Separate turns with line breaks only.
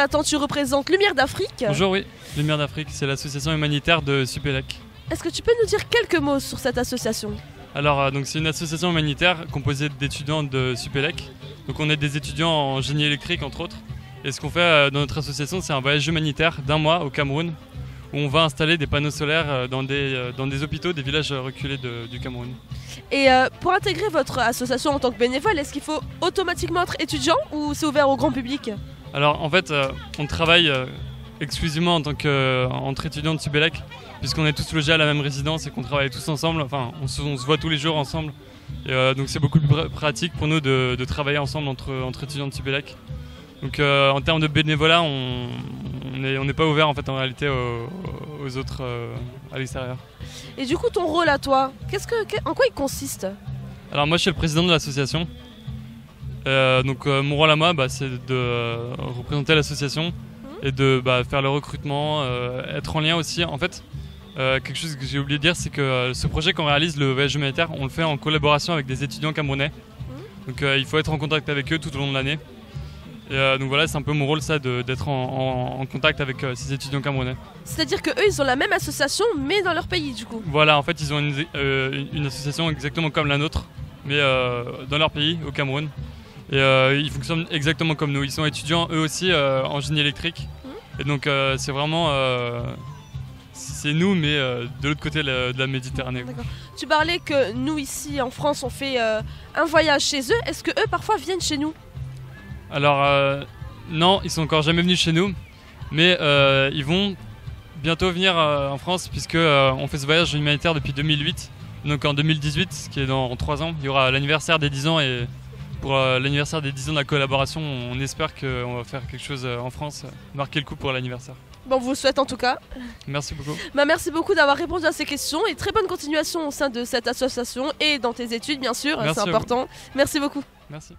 Jonathan, tu représentes Lumière d'Afrique.
Bonjour, oui. Lumière d'Afrique, c'est l'association humanitaire de Supélec.
Est-ce que tu peux nous dire quelques mots sur cette association?
Alors, donc c'est une association humanitaire composée d'étudiants de Supélec. Donc on est des étudiants en génie électrique, entre autres. Et ce qu'on fait dans notre association, c'est un voyage humanitaire d'1 mois au Cameroun, où on va installer des panneaux solaires dans des hôpitaux, des villages reculés du Cameroun.
Et pour intégrer votre association en tant que bénévole, est-ce qu'il faut automatiquement être étudiant ou c'est ouvert au grand public?
Alors en fait, on travaille exclusivement entre étudiants de Supélec, puisqu'on est tous logés à la même résidence et qu'on travaille tous ensemble. Enfin, on se voit tous les jours ensemble. Et donc c'est beaucoup plus pratique pour nous de travailler ensemble entre étudiants de Supélec. Donc en termes de bénévolat, on n'est pas ouvert en fait en réalité aux autres à l'extérieur.
Et du coup, ton rôle à toi, en quoi il consiste?
Alors moi je suis le président de l'association. Donc mon rôle à moi, c'est de représenter l'association et de faire le recrutement, être en lien aussi. En fait, quelque chose que j'ai oublié de dire, c'est que ce projet qu'on réalise, le voyage humanitaire, on le fait en collaboration avec des étudiants camerounais. Donc il faut être en contact avec eux tout au long de l'année. Et donc voilà, c'est un peu mon rôle ça, d'être en contact avec ces étudiants camerounais.
C'est-à-dire qu'eux, ils ont la même association, mais dans leur pays du coup?
Voilà, en fait, ils ont une association exactement comme la nôtre, mais dans leur pays, au Cameroun. Et ils fonctionnent exactement comme nous. Ils sont étudiants eux aussi en génie électrique. Et donc c'est vraiment... c'est nous, mais de l'autre côté de la Méditerranée.
D'accord. Tu parlais que nous, ici en France, on fait un voyage chez eux. Est-ce que eux, parfois, viennent chez nous?
Alors, non, ils sont encore jamais venus chez nous. Mais ils vont bientôt venir en France, puisque on fait ce voyage humanitaire depuis 2008. Donc en 2018, ce qui est dans 3 ans, il y aura l'anniversaire des 10 ans. Et pour l'anniversaire des 10 ans de la collaboration, on espère qu'on va faire quelque chose en France, marquer le coup pour l'anniversaire.
Bon, on vous le souhaite en tout cas.
Merci beaucoup.
Merci beaucoup d'avoir répondu à ces questions et très bonne continuation au sein de cette association et dans tes études bien sûr, c'est important. Merci beaucoup.
Merci.